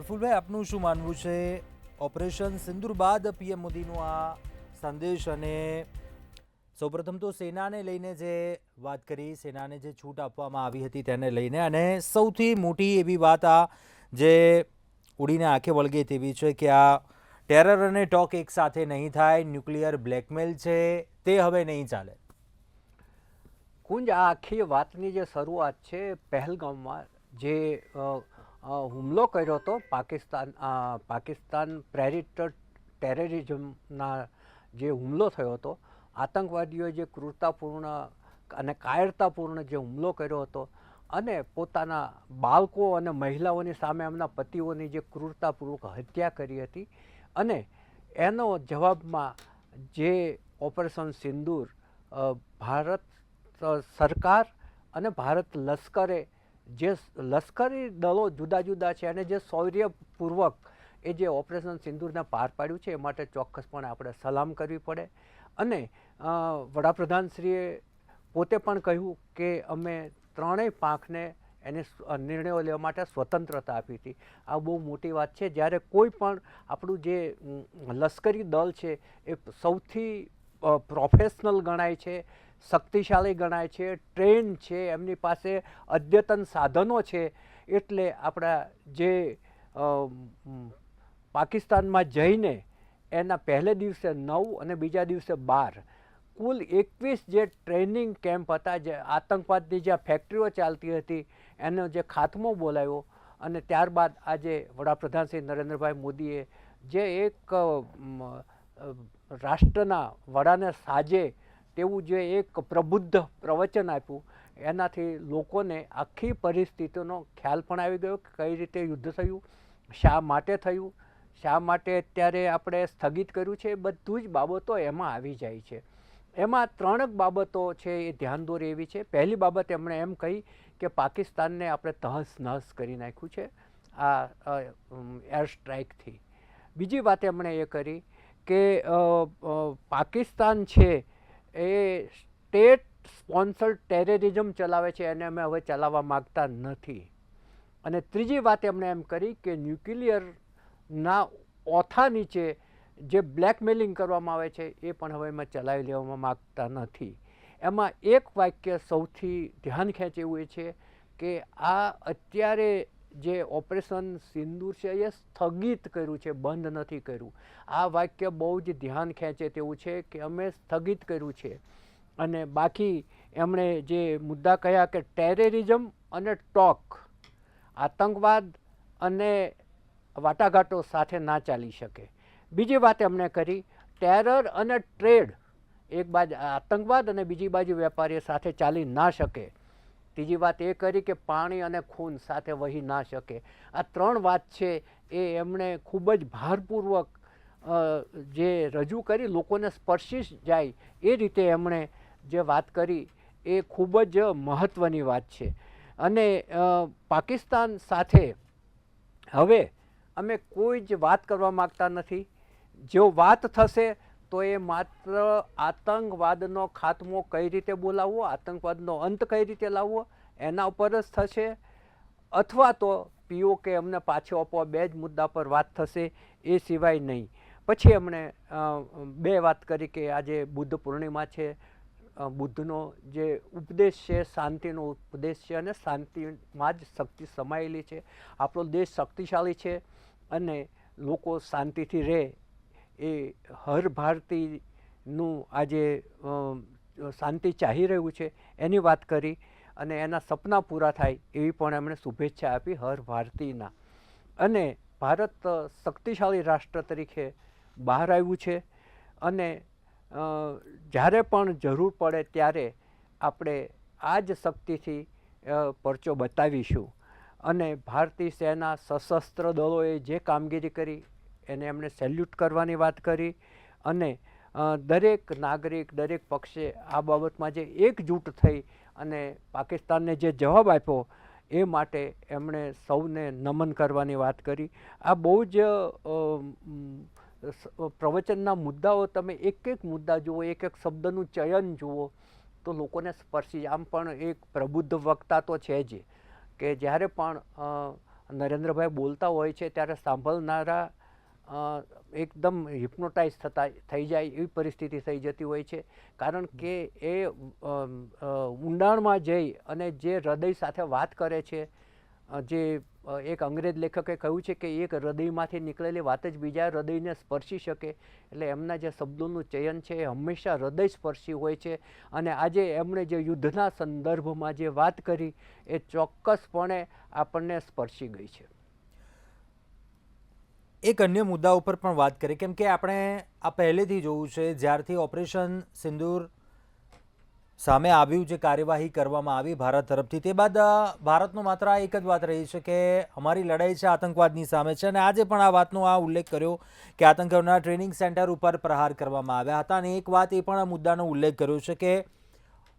પ્રફુલભાઈ, આપનું શું માનવું છે ઓપરેશન સિંદૂર બાદ પીએમ મોદીનો આ સંદેશ? અને સૌપ્રથમ તો સેનાને લઈને જે વાત કરી, સેનાને જે છૂટ આપવામાં આવી હતી તેને લઈને, અને સૌથી મોટી એવી વાત આ જે ઉડીને આંખે વળગે તેવી છે કે આ ટેરર અને ટોક એક સાથે નહીં થાય, ન્યુક્લિયર બ્લેકમેલ છે તે હવે નહીં ચાલે. કુંજ, આ આખી વાતની જે શરૂઆત છે પહેલગામમાં જે હુમલો કર્યો હતો પાકિસ્તાન પ્રેરિત ટેરરિઝમના જે હુમલો થયો હતો, આતંકવાદીઓએ જે ક્રૂરતાપૂર્ણ અને કાયરતાપૂર્ણ જે હુમલો કર્યો હતો અને પોતાના બાળકો અને મહિલાઓની સામે એમના પતિઓની જે ક્રૂરતાપૂર્વક હત્યા કરી હતી, અને એનો જવાબમાં જે ઓપરેશન સિંદૂર ભારત સરકાર અને ભારત લશ્કરે જે લશ્કરી દળો જુદા જુદા છે અને જે શૌર્યપૂર્વક એ જે ઓપરેશન સિંદૂરને પાર પાડ્યું છે એ માટે ચોક્કસપણે આપણે સલામ કરવી પડે. અને વડાપ્રધાનશ્રીએ પોતે પણ કહ્યું કે અમે ત્રણેય પાંખને એને નિર્ણયો લેવા માટે સ્વતંત્રતા આપી હતી. આ બહુ મોટી વાત છે. જ્યારે કોઈ પણ આપણું જે લશ્કરી દળ છે એ સૌથી પ્રોફેશનલ ગણાય છે, શક્તિશાળી ગણાય છે, ટ્રેન છે, એમની પાસે અદ્યતન સાધનો છે. એટલે આપણા જે પાકિસ્તાનમાં જઈને એના પહેલે દિવસે 9 અને બીજા દિવસે 12 કુલ 21 જે ટ્રેનિંગ કેમ્પ હતા, જે આતંકવાદની જ્યાં ફેક્ટરીઓ ચાલતી હતી એનો જે ખાત્મો બોલાવ્યો. અને ત્યારબાદ આજે વડાપ્રધાન શ્રી નરેન્દ્રભાઈ મોદીએ જે એક રાષ્ટ્રના વડાને સાજે તેવું જે એક પ્રબુદ્ધ પ્રવચન આપ્યું, એનાથી લોકોને આખી પરિસ્થિતિનો ખ્યાલ પણ આવી ગયો કે કઈ રીતે યુદ્ધ થયું, શા માટે થયું, શા માટે અત્યારે આપણે સ્થગિત કર્યું છે. એ બધું જ બાબતો એમાં આવી જાય છે. એમાં 3 બાબતો છે એ ધ્યાન દોરે એવી છે. પહેલી બાબત એમણે એમ કહી કે પાકિસ્તાનને આપણે તહસ નહસ કરી નાખ્યું છે આ એર સ્ટ્રાઇકથી. બીજી વાત એમણે એ કરી કે પાકિસ્તાન છે એ સ્ટેટ સ્પોન્સર્ડ ટેરરિઝમ ચલાવે છે, એને અમે હવે ચલાવવા માગતા નથી. અને ત્રીજી વાત એમણે એમ કરી કે ન્યુક્લિયરના ઓથા નીચે જે બ્લેકમેલિંગ કરવામાં આવે છે એ પણ હવે અમે ચલાવી લેવામાં માગતા નથી. એમાં એક વાક્ય સૌથી ધ્યાન ખેંચે એવું એ છે કે આ અત્યારે જે ઓપરેશન સિંદૂર છે એ સ્થગિત કર્યું છે, બંધ નથી કર્યું. આ વાક્ય બહુ જ ધ્યાન ખેંચે તેવું છે કે અમે સ્થગિત કર્યું છે. અને બાકી એમણે જે મુદ્દા કહ્યા કે ટેરરિઝમ અને ટોક, આતંકવાદ અને વાટાઘાટો સાથે ના ચાલી શકે. બીજી વાત એમણે કરી ટેરર અને ટ્રેડ, એક બાજુ આતંકવાદ અને બીજી બાજુ વેપારીઓ સાથે ચાલી ના શકે. ત્રીજી વાત એ કરી કે પાણી અને ખૂન સાથે વહી ના શકે. આ 3 વાત છે એ એમણે ખૂબ જ ભારપૂર્વક જે રજૂ કરી, લોકોને સ્પર્શી જાય એ રીતે એમણે જે વાત કરી એ ખૂબ જ મહત્ત્વની વાત છે. અને પાકિસ્તાન સાથે હવે અમે કોઈ જ વાત કરવા માગતા નથી. જો વાત થશે તો એ માત્ર આતંકવાદનો ખાત્મો કઈ રીતે બોલાવવો, આતંકવાદનો અંત કઈ રીતે લાવવો એના ઉપર જ થશે, અથવા તો પીઓકે અમને પાછો આપવા, 2 જ મુદ્દા પર વાત થશે, એ સિવાય નહીં. પછી એમણે 2 વાત કરી કે આજે બુદ્ધ પૂર્ણિમા છે, બુદ્ધનો જે ઉપદેશ છે શાંતિનો ઉપદેશ છે અને શાંતિમાં જ શક્તિ સમાયેલી છે. આપણો દેશ શક્તિશાળી છે અને લોકો શાંતિથી રહે એ હર ભારતીયનું આજે શાંતિ ચાહી રહ્યું છે એની વાત કરી. અને એના સપના પૂરા થાય એવી પણ એમણે શુભેચ્છા આપી હર ભારતીયના. અને ભારત શક્તિશાળી રાષ્ટ્ર તરીકે બહાર આવ્યું છે અને જ્યારે પણ જરૂર પડે ત્યારે આપણે આ જ શક્તિથી પરચો બતાવીશું. અને ભારતીય સેના સશસ્ત્ર દળોએ જે કામગીરી કરી એને એમણે સેલ્યુટ કરવાની વાત કરી. અને દરેક નાગરિક, દરેક પક્ષે આ બાબતમાં જે એકજૂટ થઈ અને પાકિસ્તાનને જે જવાબ આપ્યો એ માટે એમણે સૌને નમન કરવાની વાત કરી. આ બહુ જ પ્રવચનના મુદ્દાઓ તમે એક એક મુદ્દા જુઓ, એક એક શબ્દનું ચયન જુઓ તો લોકોને સ્પર્શી. આમ પણ એક પ્રબુદ્ધ વક્તા તો છે જ કે જ્યારે પણ નરેન્દ્રભાઈ બોલતા હોય છે ત્યારે સાંભળનારા એકદમ હિપ્નોટાઇઝ થઈ જાય એવી પરિસ્થિતિ થઈ જતી હોય છે. કારણ કે એ ઊંડાણમાં જઈ અને જે હૃદય સાથે વાત કરે છે, જે એક અંગ્રેજ લેખકે કહ્યું છે કે એક હૃદયમાંથી નીકળેલી વાત જ બીજા હૃદયને સ્પર્શી શકે, એટલે એમના જે શબ્દોનું ચયન છે એ હંમેશા હૃદય સ્પર્શી હોય છે. અને આજે એમણે જે યુદ્ધના સંદર્ભમાં જે વાત કરી એ ચોક્કસપણે આપણને સ્પર્શી ગઈ છે. એક અન્ય મુદ્દા ઉપર પણ વાત કરીએ, કેમ કે આપણે આ પહેલેથી જોયું છે જ્યારથી ઓપરેશન સિંદૂર સામે આવ્યું, જે કાર્યવાહી કરવામાં આવી ભારત તરફથી, તે બાદ ભારતનો માત્ર એક જ વાત રહી છે કે અમારી લડાઈ છે આતંકવાદની સામે છે. અને આજે પણ આ વાતનો ઉલ્લેખ કર્યો કે આતંકવાદના ટ્રેનિંગ સેન્ટર ઉપર પ્રહાર કરવામાં આવ્યા હતા. અને એક વાત એ પણ આ મુદ્દાનો ઉલ્લેખ કર્યો છે કે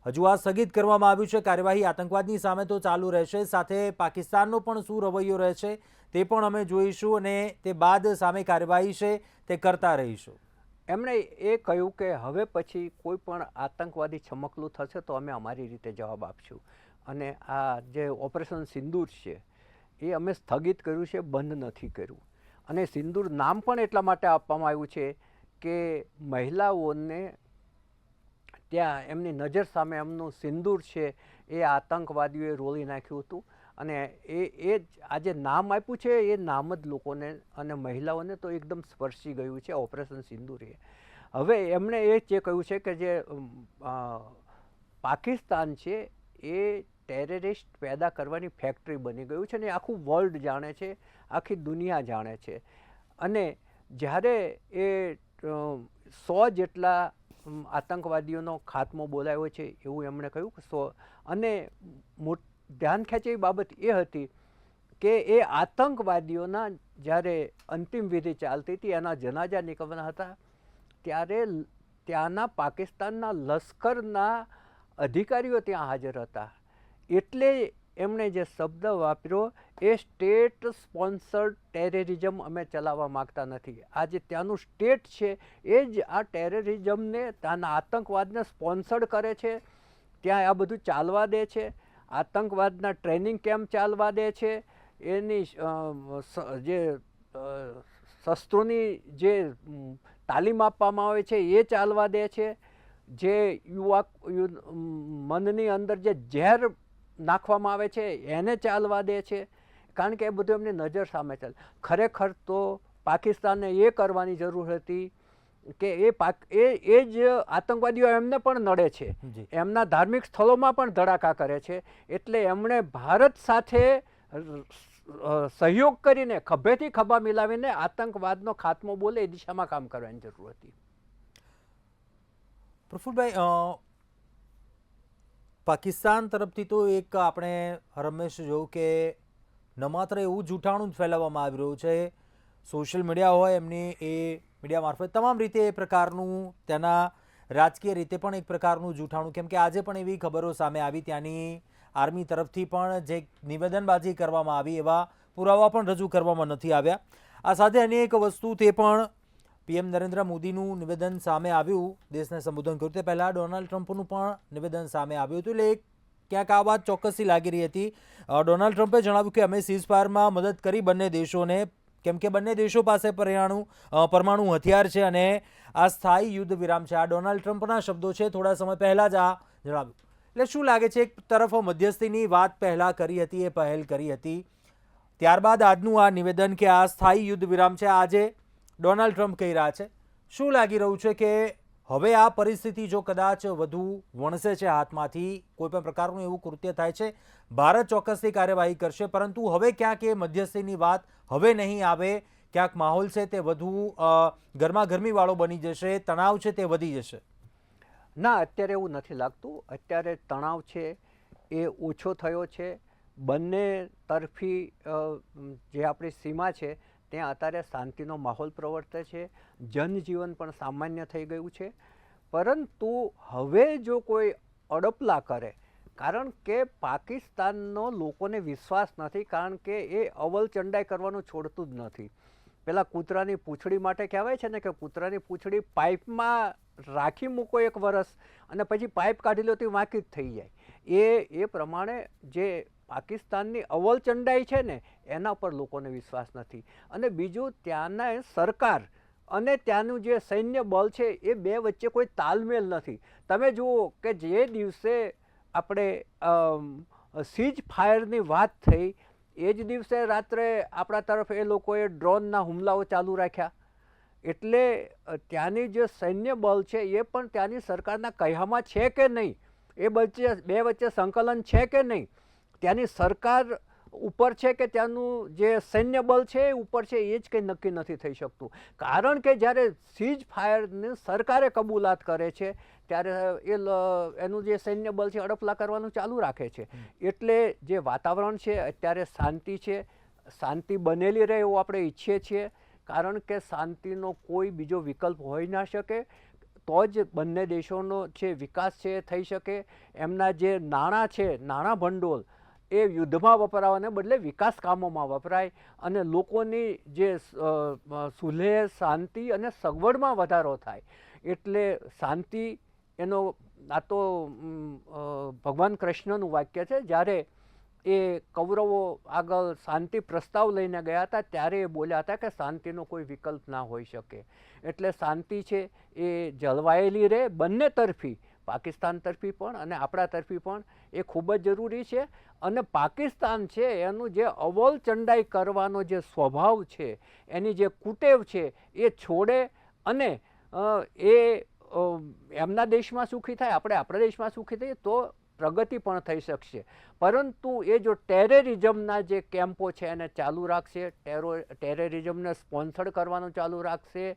હજુ આ સ્થગિત કરવામાં આવ્યું છે કાર્યવાહી આતંકવાદની સામે તો ચાલુ રહેશે, સાથે પાકિસ્તાનનો પણ શું રવૈયો રહેશે તે પણ અમે જોઈશું અને તે બાદ સામે કાર્યવાહી છે તે કરતા રહીશું. એમણે એ કહ્યું કે હવે પછી કોઈ પણ આતંકવાદી છમકલું થશે તો અમે અમારી રીતે જવાબ આપશું. અને આ જે ઓપરેશન સિંદૂર છે એ અમે સ્થગિત કર્યું છે, બંધ નથી કર્યું. અને સિંદૂર નામ પણ એટલા માટે આપવામાં આવ્યું છે કે મહિલાઓને ત્યાં એમની નજર સામે એમનું સિંદૂર છે એ આતંકવાદીઓએ રોળી નાખ્યું હતું. અને એ આજે નામ આપ્યું છે એ નામ જ લોકોને અને મહિલાઓને તો એકદમ સ્પર્શી ગયું છે ઓપરેશન સિંદૂરે. હવે એમણે એ જે કહ્યું છે કે જે પાકિસ્તાન છે એ ટેરરિસ્ટ પેદા કરવાની ફેક્ટરી બની ગયું છે ને આખું વર્લ્ડ જાણે છે, આખી દુનિયા જાણે છે. અને જ્યારે એ 100 જેટલા આતંકવાદીઓનો ખાત્મો બોલાવ્યો છે એવું એમણે કહ્યું કે 100. અને ધ્યાન ખેંચે એવી બાબત એ હતી કે એ આતંકવાદીઓના જ્યારે અંતિમ વિધિ ચાલતી હતી, એના જનાજા નીકળવાના હતા, ત્યારે ત્યાંના પાકિસ્તાનના લશ્કરના અધિકારીઓ ત્યાં હાજર હતા. એટલે એમણે જે શબ્દ વાપર્યો એ સ્ટેટ સ્પોન્સર્ડ ટેરરિઝમ અમે ચલાવવા માગતા નથી. આ જે ત્યાંનું સ્ટેટ છે એ જ આ ટેરરિઝમને, ત્યાંના આતંકવાદને સ્પોન્સર્ડ કરે છે, ત્યાં આ બધું ચાલવા દે છે, આતંકવાદના ટ્રેનિંગ કેમ્પ ચાલવા દે છે, એની જે શસ્ત્રોની જે તાલીમ આપવામાં આવે છે એ ચાલવા દે છે, જે મનની અંદર જે ઝેર નાખવામાં આવે છે એને ચાલવા દે છે. કારણ કે એ બધું એમની નજર સામે ચાલે. ખરેખર તો પાકિસ્તાનને એ કરવાની જરૂર હતી કે એ જ આતંકવાદીઓ એમને પણ નડે છે, એમના ધાર્મિક સ્થળોમાં પણ ધડાકા કરે છે. એટલે એમણે ભારત સાથે સહયોગ કરીને ખભેથી ખભા મિલાવીને આતંકવાદનો ખાત્મો બોલે એ દિશામાં કામ કરવાની જરૂર હતી. પ્રફુલભાઈ, પાકિસ્તાન તરફથી તો એક આપણે હરમેશ જોયું કે ન માત્ર એવું જૂઠાણું જ ફેલાવવામાં આવી રહ્યું છે, સોશિયલ મીડિયા હોય એમની એ મીડિયા મારફત તમામ રીતે એ પ્રકારનું ત્યાંના રાજકીય રીતે પણ એક પ્રકારનું જૂઠાણું, કેમ કે આજે પણ એવી ખબરો સામે આવી ત્યાંની આર્મી તરફથી પણ જે નિવેદનબાજી કરવામાં આવી એવા પુરાવા પણ રજૂ કરવામાં નથી આવ્યા. આ સાથે અન્ય એક વસ્તુ, તે પણ પીએમ નરેન્દ્ર મોદીનું નિવેદન સામે આવ્યું, દેશને સંબોધન કર્યું તે પહેલાં ડોનાલ્ડ ટ્રમ્પનું પણ નિવેદન સામે આવ્યું હતું. એટલે ક્યાંક આ વાત ચોક્કસથી લાગી રહી હતી. ડોનાલ્ડ ટ્રમ્પે જણાવ્યું કે અમે સીઝફાયરમાં મદદ કરી બંને દેશોને, કેમ કે બંને દેશો પાસે પરમાણુ હથિયાર છે અને આ સ્થાયી યુદ્ધ વિરામ છે. આ ડોનાલ્ડ ટ્રમ્પના શબ્દો છે, થોડા સમય પહેલાં જ આ જણાવ્યું. એટલે શું લાગે છે, એક તરફ મધ્યસ્થીની વાત પહેલાં કરી હતી, એ પહેલ કરી હતી, ત્યારબાદ આજનું આ નિવેદન કે આ સ્થાયી યુદ્ધ વિરામ છે, આજે ડોનાલ્ડ ટ્રમ્પ કહી રહ્યા છે. શું લાગી રહ્યું છે કે હવે આ પરિસ્થિતિ જો કદાચ વધુ વણસે છે હાથમાંથી, કોઈ પણ પ્રકારનું એવું કૃત્ય થાય છે, ભારત ચોક્કસથી કાર્યવાહી કરશે, પરંતુ હવે ક્યાંક એ મધ્યસ્થીની વાત હવે નહીં આવે, ક્યાંક માહોલ છે તે વધુ ગરમાગરમીવાળો બની જશે, તણાવ છે તે વધી જશે? ના, અત્યારે એવું નથી લાગતું. અત્યારે તણાવ છે એ ઓછો થયો છે. બંને તરફી જે આપણી સીમા છે ત્યાં અત્યારે શાંતિનો માહોલ પ્રવર્તે છે, જનજીવન પણ સામાન્ય થઈ ગયું છે. પરંતુ હવે જો કોઈ અડપલા કરે, કારણ કે પાકિસ્તાનનો લોકોને વિશ્વાસ નથી, કારણ કે એ અવલચંડાઈ કરવાનું છોડતું જ નથી. પેલા કૂતરાની પૂંછડી માટે કહેવાય છે ને કે કૂતરાની પૂંછડી પાઇપમાં રાખી મૂકો 1 વર્ષ અને પછી પાઇપ કાઢી લો તો વાંકી જ થઈ જાય. એ પ્રમાણે જે પાકિસ્તાનની અવલચંડાઈ છે ને એના પર લોકોને વિશ્વાસ નથી. અને બીજું ત્યાંના સરકાર અને ત્યાંનું જે સૈન્ય બળ છે એ બે વચ્ચે કોઈ તાલમેલ નથી. તમે જુઓ કે જે દિવસે આપણે સીઝ ફાયરની વાત થઈ એ જ દિવસે રાત્રે આપણા તરફ એ લોકોએ ડ્રોનના હુમલાઓ ચાલુ રાખ્યા. એટલે ત્યાંની જે સૈન્ય બળ છે એ પણ ત્યાંની સરકારના કહ્યામાં છે કે નહીં, એ બે વચ્ચે સંકલન છે કે નહીં, ત્યાંની સરકાર ઉપર છે કે ત્યાંનું જે સૈન્ય બળ છે એ ઉપર છે, એ જ કંઈ નક્કી નથી થઈ શકતું. કારણ કે જ્યારે સીઝ ફાયરની સરકારે કબૂલાત કરે છે ત્યારે એનું જે સૈન્ય બળ છે અડપલા કરવાનું ચાલુ રાખે છે. એટલે જે વાતાવરણ છે અત્યારે શાંતિ છે, શાંતિ બનેલી રહે એવું આપણે ઈચ્છીએ છીએ. કારણ કે શાંતિનો કોઈ બીજો વિકલ્પ હોઈ ના શકે. તો જ બંને દેશોનો જે વિકાસ છે એ થઈ શકે. એમના જે નાણાં છે, નાણાં ભંડોળ એ યુદ્ધમાં વપરાવાને બદલે વિકાસ કામોમાં વપરાય અને લોકોની જે સુલેહ, શાંતિ અને સગવડમાં વધારો થાય. એટલે શાંતિ એનો આ તો ભગવાન કૃષ્ણનું વાક્ય છે. જ્યારે એ કૌરવો આગળ શાંતિ પ્રસ્તાવ લઈને ગયા હતા ત્યારે એ બોલ્યા હતા કે શાંતિનો કોઈ વિકલ્પ ના હોઈ શકે. એટલે શાંતિ છે એ જળવાયેલી રહે બંને તરફી, પાકિસ્તાન તરફી પણ અને આપણા તરફી પણ, એ ખૂબ જ જરૂરી છે. અને પાકિસ્તાન છે એનું જે અવલચંડાઈ કરવાનો જે સ્વભાવ છે, એની જે કુટેવ છે એ છોડે અને એ એમના દેશમાં સુખી થાય, આપણે આપણા દેશમાં સુખી થઈએ તો પ્રગતિ પણ થઈ શકશે. પરંતુ એ જો ટેરરિઝમના જે કેમ્પો છે એને ચાલુ રાખશે, ટેરરિઝમને સ્પોન્સર કરવાનું ચાલુ રાખશે,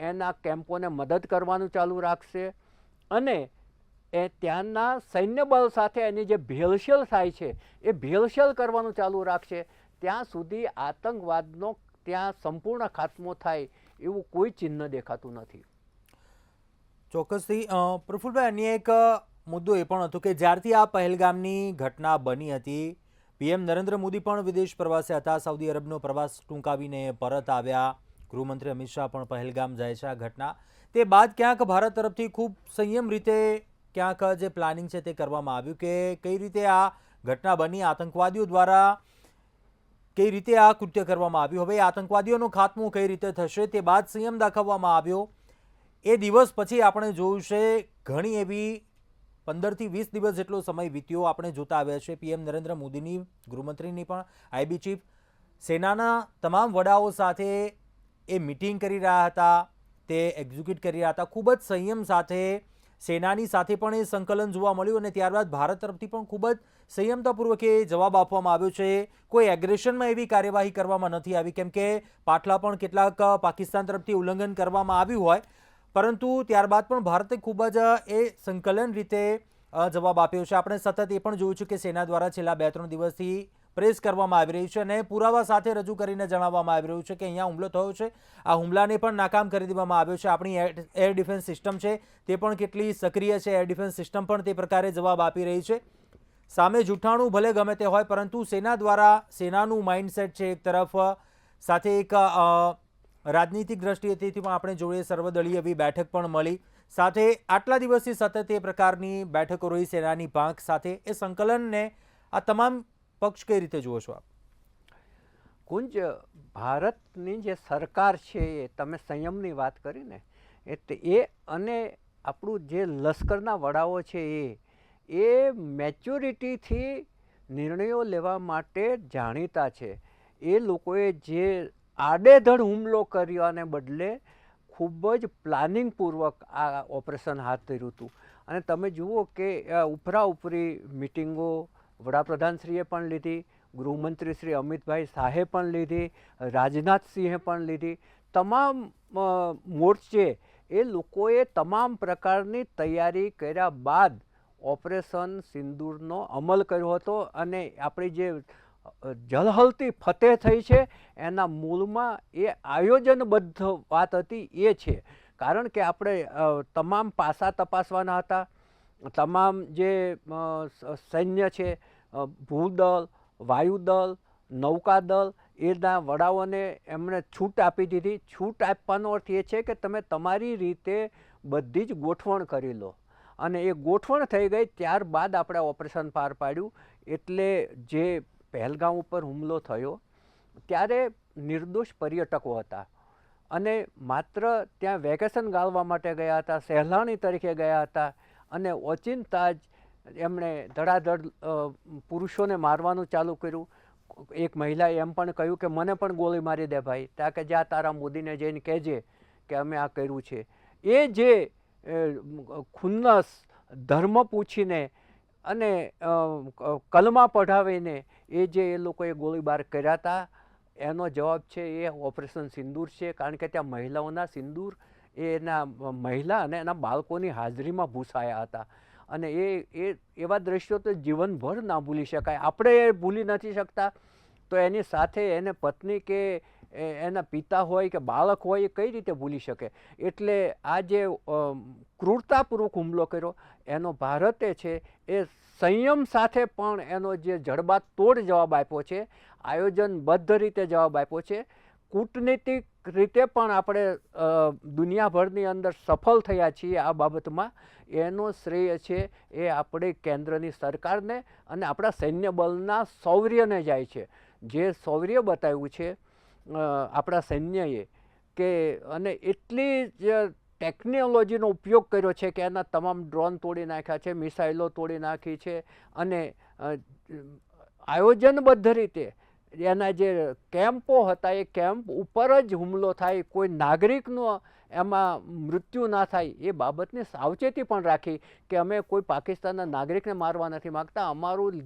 એના કેમ્પોને મદદ કરવાનું ચાલુ રાખશે અને એ ત્યાંના સૈન્ય બળ સાથે એની જે ભેળસેળ થાય છે એ ભેળસેળ કરવાનું ચાલુ રાખશે, ત્યાં સુધી આતંકવાદનો ત્યાં સંપૂર્ણ ખાત્મો થાય એવું કોઈ ચિહ્ન દેખાતું નથી. ચોક્કસથી પ્રફુલભાઈ, અન્ય એક મુદ્દો એ પણ હતો કે જ્યારથી આ પહેલગામની ઘટના બની હતી, પીએમ નરેન્દ્ર મોદી પણ વિદેશ પ્રવાસે હતા, સાઉદી અરબનો પ્રવાસ ટૂંકાવીને પરત આવ્યા, ગૃહમંત્રી અમિત શાહ પણ પહેલગામ જાય છે. આ ઘટના તે બાદ ક્યાંક ભારત તરફથી ખૂબ સંયમ રીતે ક્યાંક જે પ્લાનિંગ છે તે કરવામાં આવ્યું કે કઈ રીતે આ ઘટના બની, આતંકવાદીઓ દ્વારા કઈ રીતે આ કૃત્ય કરવામાં આવ્યું, હવે આતંકવાદીઓનો ખાત્મો કઈ રીતે થશે તે બાદ સંયમ દાખવવામાં આવ્યો. એ દિવસ પછી આપણે જોયું છે ઘણી એવી 15 થી 20 દિવસ જેટલો સમય વીત્યો, આપણે જોતા આવ્યા છે પીએમ નરેન્દ્ર મોદીની, ગૃહમંત્રીની પણ, આઈબી ચીફ, સેનાના તમામ વડાઓ સાથે એ મિટિંગ કરી રહ્યા હતા, તે એક્ઝિક્યુટ કરી રહ્યા હતા. ખૂબ જ સંયમ સાથે સેનાની સાથે પણ એ સંકલન જોવા મળ્યું અને ત્યારબાદ ભારત તરફથી પણ ખૂબ જ સંયમતાપૂર્વક એ જવાબ આપવામાં આવ્યો છે. કોઈ એગ્રેશનમાં એવી કાર્યવાહી કરવામાં નથી આવી, કેમ કે પાછલા પણ કેટલાક પાકિસ્તાન તરફથી ઉલ્લંઘન કરવામાં આવ્યું હોય, પરંતુ ત્યારબાદ પણ ભારતે ખૂબ જ એ સંકલન રીતે જવાબ આપ્યો છે. આપણે સતત એ પણ જોયું છે કે સેના દ્વારા છેલ્લા 2-3 દિવસથી પ્રેસ કરવામાં આવી રહી છે અને પુરાવા સાથે રજૂ કરીને જણાવવામાં આવી રહ્યું છે કે અહીંયા હુમલો થયો છે, આ હુમલાને પણ નાકામ કરી દેવામાં આવ્યો છે. આપણી એર ડિફેન્સ સિસ્ટમ છે તે પણ કેટલી સક્રિય છે, એર ડિફેન્સ સિસ્ટમ પણ તે પ્રકારે જવાબ આપી રહી છે. સામે જૂઠાણું ભલે ગમે તે હોય, પરંતુ સેના દ્વારા સેનાનું માઇન્ડસેટ છે એક તરફ, સાથે એક રાજનીતિક દ્રષ્ટિએથી પણ આપણે જોઈએ સર્વદળીય એવી બેઠક પણ મળી, સાથે આટલા દિવસથી સતત એ પ્રકારની બેઠકો રહી સેનાની પાંખ સાથે, એ સંકલનને આ તમામ પક્ષ કઈ રીતે જુઓ છો આપ? કુંજ, ભારતની જે સરકાર છે એ તમે સંયમની વાત કરી ને, એ અને આપણું જે લશ્કરના વડાઓ છે એ મેચ્યોરિટીથી નિર્ણયો લેવા માટે જાણીતા છે. એ લોકોએ જે આડેધડ હુમલો કર્યાને બદલે ખૂબ જ પ્લાનિંગપૂર્વક આ ઓપરેશન હાથ ધર્યું હતું. અને તમે જુઓ કે ઉપરાઉપરી મિટિંગો વડાપ્રધાનશ્રીએ પણ લીધી, ગૃહમંત્રી શ્રી અમિતભાઈ શાહે પણ લીધી, રાજનાથસિંહે પણ લીધી. તમામ મોરચે એ લોકોએ તમામ પ્રકારની તૈયારી કર્યા બાદ ઓપરેશન સિંદૂરનો અમલ કર્યો હતો. અને આપણી જે જલહલતી ફતેહ થઈ છે એના મૂળમાં એ આયોજનબદ્ધ વાત હતી એ છે. કારણ કે આપણે તમામ પાસા તપાસવાના હતા, તમામ જે સૈન્ય છે, ભૂદળ, વાયુદળ, નૌકાદળ, એના વડાઓને એમણે છૂટ આપી દીધી. છૂટ આપવાનો અર્થ એ છે કે તમે તમારી રીતે બધી જ ગોઠવણ કરી લો, અને એ ગોઠવણ થઈ ગઈ ત્યારબાદ આપણે ઓપરેશન પાર પાડ્યું. એટલે જે પહેલગામ ઉપર હુમલો થયો ત્યારે નિર્દોષ પર્યટકો હતા અને માત્ર ત્યાં વેકેશન ગાળવા માટે ગયા હતા, સહેલાણી તરીકે ગયા હતા અને ઓચિંતા જ એમણે ધડાધડ પુરુષોને મારવાનું ચાલુ કર્યું. એક મહિલાએ એમ પણ કહ્યું કે મને પણ ગોળી મારી દે ભાઈ, ત્યાં કે જ્યાં તારા મોદીને જઈને કહેજે કે અમે આ કર્યું છે. એ જે ખુન્નસ ધર્મ પૂછીને અને કલમા પઢાવીને એ લોકોએ ગોળીબાર કર્યા હતા, એનો જવાબ છે એ ઓપરેશન સિંદૂર છે. કારણ કે ત્યાં મહિલાઓના સિંદૂર એના મહિલા અને એના બાળકોની હાજરીમાં ભૂસાયા હતા અને એ એવા દ્રશ્યો તો જીવનભર ના ભૂલી શકાય. આપણે એ ભૂલી નથી શકતા તો એની સાથે એને પત્ની કે એના પિતા હોય કે બાળક હોય એ કઈ રીતે ભૂલી શકે. એટલે આ જે ક્રૂરતાપૂર્વક હુમલો કર્યો એનો ભારતે છે એ સંયમ સાથે પણ એનો જે જડબાતોડ જવાબ આપ્યો છે, આયોજનબદ્ધ રીતે જવાબ આપ્યો છે. કૂટનીતિક રીતે પણ આપણે દુનિયાભરની અંદર સફળ થયા છીએ આ બાબતમાં. એનો શ્રેય છે એ આપણે કેન્દ્રની સરકારને અને આપણા સૈન્ય બળના શૌર્યને જાય છે. જે શૌર્ય બતાવ્યું છે આપણા સૈન્યએ કે અને એટલી જ ટેકનોલોજીનો ઉપયોગ કર્યો છે કે એના તમામ ડ્રોન તોડી નાખ્યા છે, મિસાઇલો તોડી નાખી છે અને આયોજનબદ્ધ રીતે એના જે કેમ્પો હતા એ કેમ્પ ઉપર જ હુમલો થાય, કોઈ નાગરિકનો એમાં મૃત્યુ ના થાય એ બાબતની સાવચેતી પણ રાખી કે અમે કોઈ પાકિસ્તાનના નાગરિકને મારવા નથી માગતા. અમારું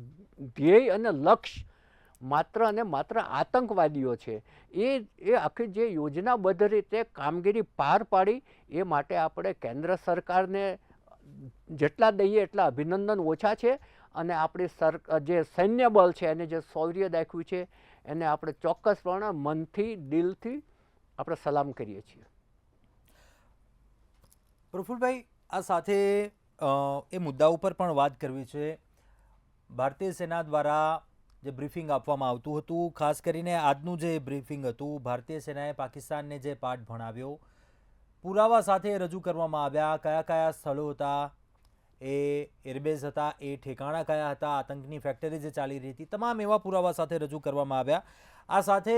ધ્યેય અને લક્ષ્ય માત્ર અને માત્ર આતંકવાદીઓ છે. એ આખી જે યોજનાબદ્ધ રીતે કામગીરી પાર પાડી એ માટે આપણે કેન્દ્ર સરકારને જેટલા દઈએ એટલા અભિનંદન ઓછા છે અને આપણી જે સૈન્ય બળ છે એને જે શૌર્ય દાખવ્યું છે એને આપણે ચોક્કસપણે મનથી દિલથી આપણે સલામ કરીએ છીએ. પ્રફુલભાઈ, આ સાથે એ મુદ્દા ઉપર પણ વાત કરવી છે. ભારતીય સેના દ્વારા જે બ્રીફિંગ આપવામાં આવતું હતું, ખાસ કરીને આજનું જે બ્રીફિંગ હતું, ભારતીય સેનાએ પાકિસ્તાનને જે પાઠ ભણાવ્યો, પુરાવા સાથે રજૂ કરવામાં આવ્યા, કયા કયા સ્થળો હતા, એ એરબેઝ હતા, એ ઠેકાણા કયા હતા, આતંકની ફેક્ટરી જે ચાલી રહી હતી, તમામ એવા પુરાવા સાથે રજૂ કરવામાં આવ્યા. આ સાથે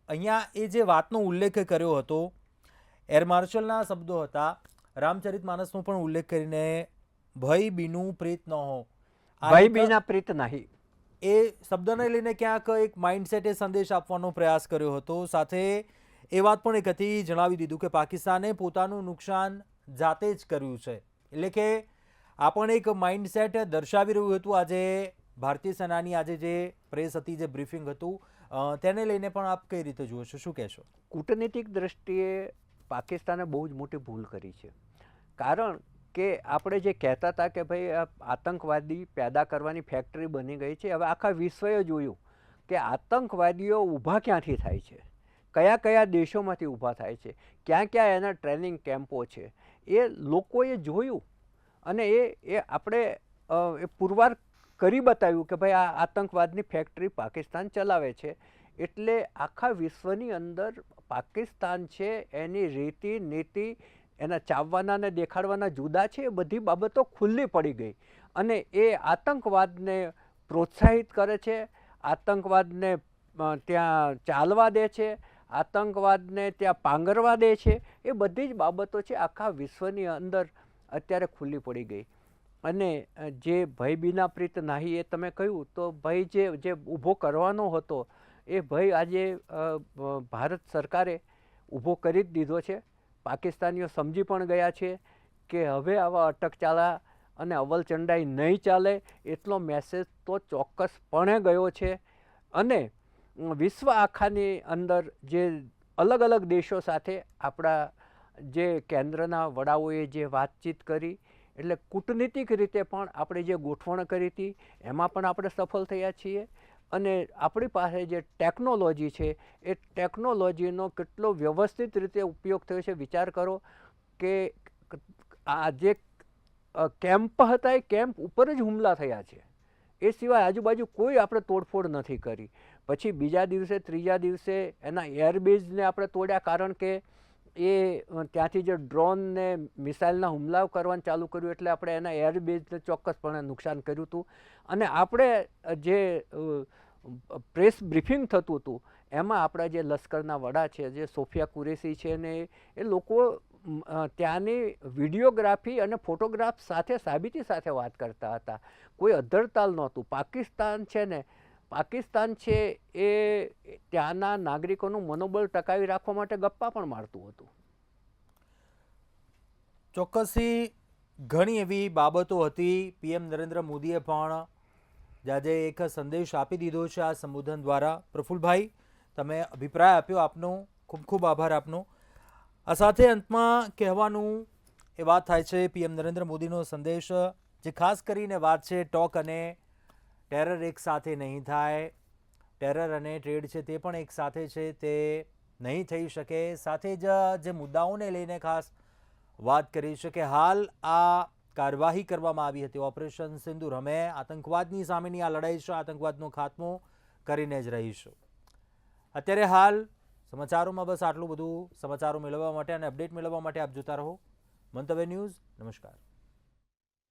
અહીંયા એ જે વાતનો ઉલ્લેખ કર્યો હતો, એર માર્શલના શબ્દો હતા, રામચરિતમાનસનો પણ ઉલ્લેખ કરીને ભય બીનું પ્રીત ન હો, ભય બીના પ્રીત નહીં, એ શબ્દને લઈને ક્યાંક એક માઇન્ડસેટે સંદેશ આપવાનો પ્રયાસ કર્યો હતો. સાથે એ વાત પણ એક હતી, જણાવી દીધું કે પાકિસ્તાને પોતાનું નુકસાન જાતે જ કર્યું છે. એટલે કે આ પણ એક માઇન્ડસેટ દર્શાવી રહ્યું હતું. આજે ભારતીય સેનાની આજે જે પ્રેસ હતી, જે બ્રીફિંગ હતું, તેને લઈને પણ આપ કઈ રીતે જુઓ છો, શું કહેશો? કૂટનીતિક દ્રષ્ટિએ પાકિસ્તાને બહુ જ મોટી ભૂલ કરી છે. કારણ કે આપણે જે કહેતા હતા કે ભાઈ આ આતંકવાદી પેદા કરવાની ફેક્ટરી બની ગઈ છે, હવે આખા વિશ્વએ જોયું કે આતંકવાદીઓ ઊભા ક્યાંથી થાય છે, કયા કયા દેશોમાંથી ઊભા થાય છે, ક્યાં ક્યાં એના ટ્રેનિંગ કેમ્પો છે, એ લોકોએ જોયું અને એ આપણે એ પુરવાર કરી બતાવ્યું કે ભાઈ આ આતંકવાદની ફેક્ટરી પાકિસ્તાન ચલાવે છે. એટલે આખા વિશ્વની અંદર પાકિસ્તાન છે એની રીતિ નીતિ, એના ચાવવાના ને દેખાડવાના જુદા છે, એ બધી બાબતો ખુલ્લી પડી ગઈ અને એ આતંકવાદને પ્રોત્સાહિત કરે છે, આતંકવાદને ત્યાં ચાલવા દે છે, આતંકવાદને ત્યાં પાંગરવા દે છે. એ બધી જ બાબતો છે આખા વિશ્વની અંદર અત્યારે ખુલ્લી પડી ગઈ. અને જે ભય બીના પ્રીત નાહી એ તમે કહ્યું તો ભય જે ઊભો કરવાનો હતો એ ભય આજે ભારત સરકારે ઊભો કરી જ દીધો છે. પાકિસ્તાનીઓ સમજી પણ ગયા છે કે હવે આવા અટકચાળા અને અવલચંડાઈ નહીં ચાલે એટલો મેસેજ તો ચોક્કસપણે ગયો છે. અને વિશ્વ આખાની અંદર જે અલગ અલગ દેશો સાથે આપણા જે કેન્દ્રના વડાઓએ જે વાતચીત કરી, એટલે કૂટનીતિક રીતે પણ આપણે જે ગોઠવણ કરી હતી એમાં પણ આપણે સફળ થયા છીએ. અને આપણી પાસે જે ટેકનોલોજી છે એ ટેકનોલોજીનો કેટલો વ્યવસ્થિત રીતે ઉપયોગ થયો છે. વિચાર કરો કે આ જે કેમ્પ હતા એ કેમ્પ ઉપર જ હુમલા થયા છે, એ સિવાય આજુબાજુ કોઈ આપણે તોડફોડ નથી કરી. પછી બીજા દિવસે ત્રીજા દિવસે એના એરબેઝને આપણે તોડ્યા, કારણ કે ત્યાંથી જે ડ્રોન ને મિસાઇલના હુમલાઓ કરવાનું ચાલુ કર્યું એટલે આપણે એના એરબેઝને ચોક્કસપણે નુકસાન કર્યું હતું. અને આપણે જે પ્રેસ બ્રીફિંગ થતું હતું એમાં આપણા જે લશ્કરના વડા છે, જે સોફિયા કુરેશી છે, ને એ લોકો ત્યાંની વિડીયોગ્રાફી અને ફોટોગ્રાફ સાથે સાબિતી સાથે વાત કરતા હતા. કોઈ અધરતાલ નહોતું. પાકિસ્તાન છે એ ત્યાંના નાગરિકોનું મનોબળ ટકાવી રાખવા માટે ગપ્પા પણ મારતું હતું. ચોક્કસથી ઘણી એવી બાબતો હતી. પીએમ નરેન્દ્ર મોદીએ પણ આજે એક સંદેશ આપી દીધો છે આ સંબોધન દ્વારા. પ્રફુલભાઈ, તમે અભિપ્રાય આપ્યો, આપનો ખૂબ ખૂબ આભાર આપનો. આ સાથે અંતમાં કહેવાનું એ વાત થાય છે પીએમ નરેન્દ્ર મોદીનો સંદેશ, જે ખાસ કરીને વાત છે ટોક અને ટેરર એક સાથે નહીં થાય. ટેરર અને ટ્રેડ છે તે પણ એક સાથે છે, તે નહીં થઈ શકે. સાથે જ જે મુદ્દાઓને લઈને ખાસ વાત કરી છે કે હાલ આ કાર્યવાહી કરવામાં આવી હતી ઓપરેશન સિંદૂર, અમે આતંકવાદની સામેની આ લડાઈ છે, આતંકવાદનો ખાત્મો કરીને જ રહીશું. અત્યારે હાલ સમાચારોમાં બસ આટલું બધું. સમાચારો મેળવવા માટે અને અપડેટ મેળવવા માટે આપ જોતા રહો મંતવ્ય ન્યૂઝ. નમસ્કાર.